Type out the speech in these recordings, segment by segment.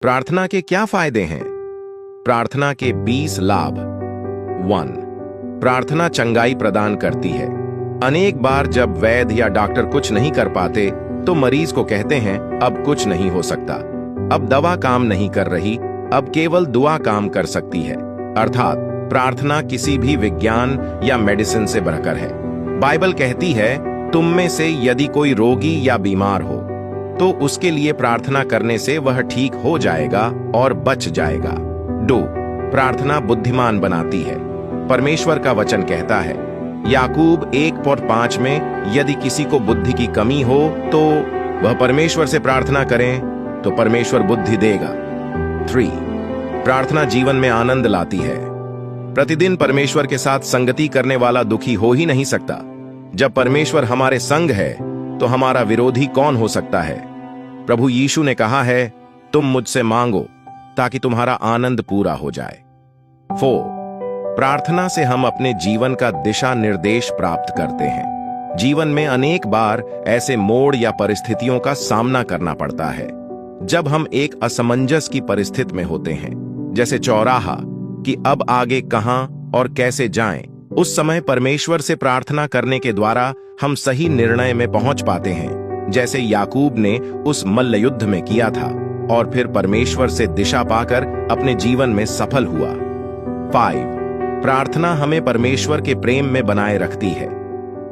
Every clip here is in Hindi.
प्रार्थना के क्या फायदे हैं? प्रार्थना के 20 लाभ। 1. प्रार्थना चंगाई प्रदान करती है। अनेक बार जब वैद्य या डॉक्टर कुछ नहीं कर पाते तो मरीज को कहते हैं अब कुछ नहीं हो सकता, अब दवा काम नहीं कर रही, अब केवल दुआ काम कर सकती है। अर्थात प्रार्थना किसी भी विज्ञान या मेडिसिन से बढ़कर है। बाइबल कहती है तुम में से यदि कोई रोगी या बीमार हो तो उसके लिए प्रार्थना करने से वह ठीक हो जाएगा और बच जाएगा। 2. प्रार्थना बुद्धिमान बनाती है। परमेश्वर का वचन कहता है याकूब 1:5 में यदि किसी को बुद्धि की कमी हो तो वह परमेश्वर से प्रार्थना करें तो परमेश्वर बुद्धि देगा। 3. प्रार्थना जीवन में आनंद लाती है। प्रतिदिन परमेश्वर के साथ संगति करने वाला दुखी हो ही नहीं सकता। जब परमेश्वर हमारे संग है तो हमारा विरोधी कौन हो सकता है? प्रभु यीशु ने कहा है तुम मुझसे मांगो ताकि तुम्हारा आनंद पूरा हो जाए। 4. प्रार्थना से हम अपने जीवन का दिशा निर्देश प्राप्त करते हैं। जीवन में अनेक बार ऐसे मोड़ या परिस्थितियों का सामना करना पड़ता है जब हम एक असमंजस की परिस्थिति में होते हैं, जैसे चौराहा कि अब आगे कहां और कैसे जाएं। उस समय परमेश्वर से प्रार्थना करने के द्वारा हम सही निर्णय में पहुंच पाते हैं, जैसे याकूब ने उस मल्ल युद्ध में किया था और फिर परमेश्वर से दिशा पाकर अपने जीवन में सफल हुआ। 5. प्रार्थना हमें परमेश्वर के प्रेम में बनाए रखती है।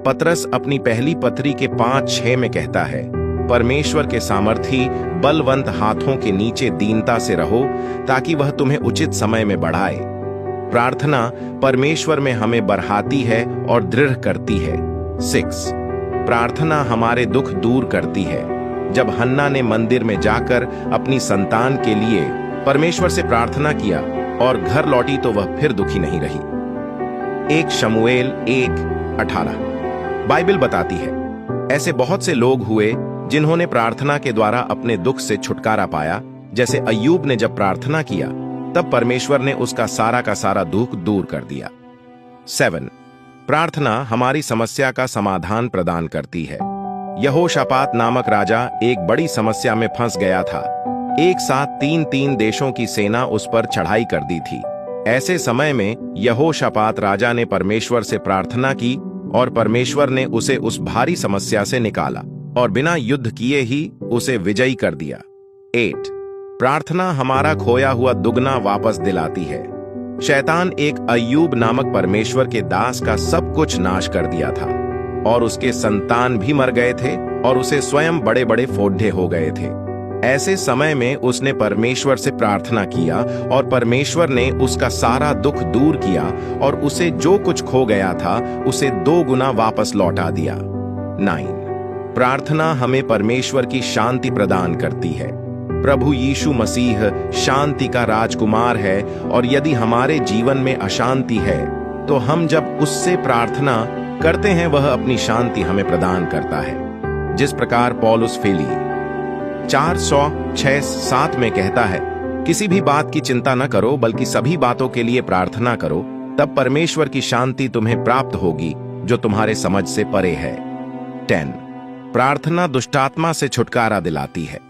पतरस अपनी पहली पत्री के 5:6 में कहता है परमेश्वर के सामर्थी बलवंत हाथों के नीचे दीनता से रहो ताकि वह तुम्हें उचित समय में बढ़ाए। प्रार्थना परमेश्वर में हमें बढ़ाती है और दृढ़ करती है। 6. प्रार्थना हमारे दुख दूर करती है। जब हन्ना ने मंदिर में जाकर अपनी संतान के लिए परमेश्वर से प्रार्थना किया और घर लौटी तो वह फिर दुखी नहीं रही। 1 शमूएल 1:18। बाइबल बताती है ऐसे बहुत से लोग हुए जिन्होंने प्रार्थना के द्वारा अपने दुख से छुटकारा पाया। जैसे अय्यूब ने जब प्रार्थना किया तब परमेश्वर ने उसका सारा का सारा दुख दूर कर दिया। 7. प्रार्थना हमारी समस्या का समाधान प्रदान करती है। यहोशापात नामक राजा एक बड़ी समस्या में फंस गया था। एक साथ 3 देशों की सेना उस पर चढ़ाई कर दी थी। ऐसे समय में यहोशापात राजा ने परमेश्वर से प्रार्थना की और परमेश्वर ने उसे उस भारी समस्या से निकाला और बिना युद्ध किए ही उसे विजयी कर दिया। 8. प्रार्थना हमारा खोया हुआ दुगना वापस दिलाती है। शैतान एक अय्यूब नामक परमेश्वर के दास का सब कुछ नाश कर दिया था और उसके संतान भी मर गए थे और उसे स्वयं बड़े बड़े फोड़े हो गए थे। ऐसे समय में उसने परमेश्वर से प्रार्थना किया और परमेश्वर ने उसका सारा दुख दूर किया और उसे जो कुछ खो गया था उसे 2 गुना वापस लौटा दिया। 9. प्रार्थना हमें परमेश्वर की शांति प्रदान करती है। प्रभु यीशु मसीह शांति का राजकुमार है और यदि हमारे जीवन में अशांति है तो हम जब उससे प्रार्थना करते हैं वह अपनी शांति हमें प्रदान करता है। जिस प्रकार पौलुस फेली 4:6-7 में कहता है किसी भी बात की चिंता न करो बल्कि सभी बातों के लिए प्रार्थना करो, तब परमेश्वर की शांति तुम्हें प्राप्त होगी जो तुम्हारे समझ से परे है। 10. प्रार्थना दुष्टात्मा से छुटकारा दिलाती है।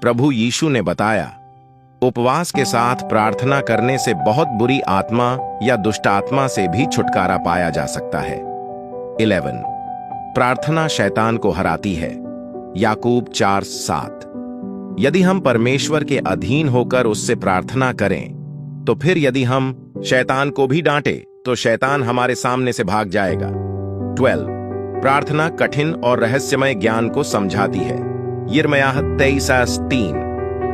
प्रभु यीशु ने बताया उपवास के साथ प्रार्थना करने से बहुत बुरी आत्मा या दुष्ट आत्मा से भी छुटकारा पाया जा सकता है। 11. प्रार्थना शैतान को हराती है। याकूब 4:7। यदि हम परमेश्वर के अधीन होकर उससे प्रार्थना करें तो फिर यदि हम शैतान को भी डांटे तो शैतान हमारे सामने से भाग जाएगा। 12. प्रार्थना कठिन और रहस्यमय ज्ञान को समझाती है। यिर्मयाह 23:3।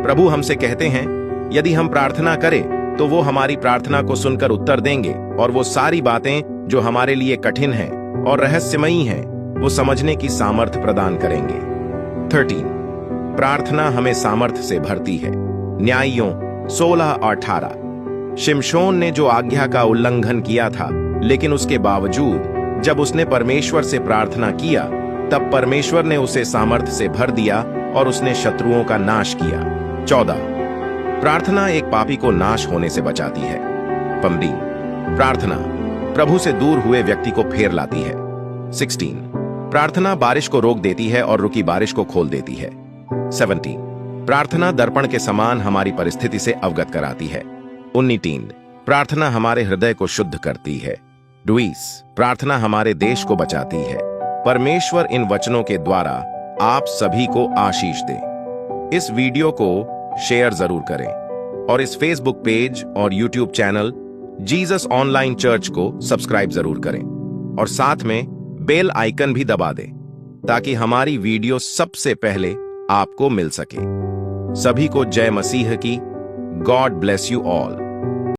प्रभु हमसे कहते हैं यदि हम प्रार्थना करें तो वो हमारी प्रार्थना को सुनकर उत्तर देंगे और वो सारी बातें जो हमारे लिए कठिन हैं और रहस्यमयी हैं वो समझने की सामर्थ्य प्रदान करेंगे। 13. प्रार्थना हमें सामर्थ्य से भरती है। न्यायियों 16:18। शिमशोन ने जो आज्ञा का उल्लंघन किया था लेकिन उसके बावजूद जब उसने परमेश्वर से प्रार्थना किया तब परमेश्वर ने उसे सामर्थ्य से भर दिया और उसने शत्रुओं का नाश किया। 14. प्रार्थना एक पापी को नाश होने से बचाती है। 15. प्रार्थना प्रभु से दूर हुए व्यक्ति को फेर लाती है। 16. प्रार्थना बारिश को रोक देती है और रुकी बारिश को खोल देती है। 17. प्रार्थना दर्पण के समान हमारी परिस्थिति से अवगत कराती है। 19 प्रार्थना हमारे हृदय को शुद्ध करती है। 20 प्रार्थना हमारे देश को बचाती है। परमेश्वर इन वचनों के द्वारा आप सभी को आशीष दे। इस वीडियो को शेयर जरूर करें और इस फेसबुक पेज और YouTube channel Jesus online church को सब्सक्राइब जरूर करें और साथ में बेल आइकन भी दबा दें ताकि हमारी वीडियो सबसे पहले आपको मिल सके। सभी को जय मसीह की। God bless you all.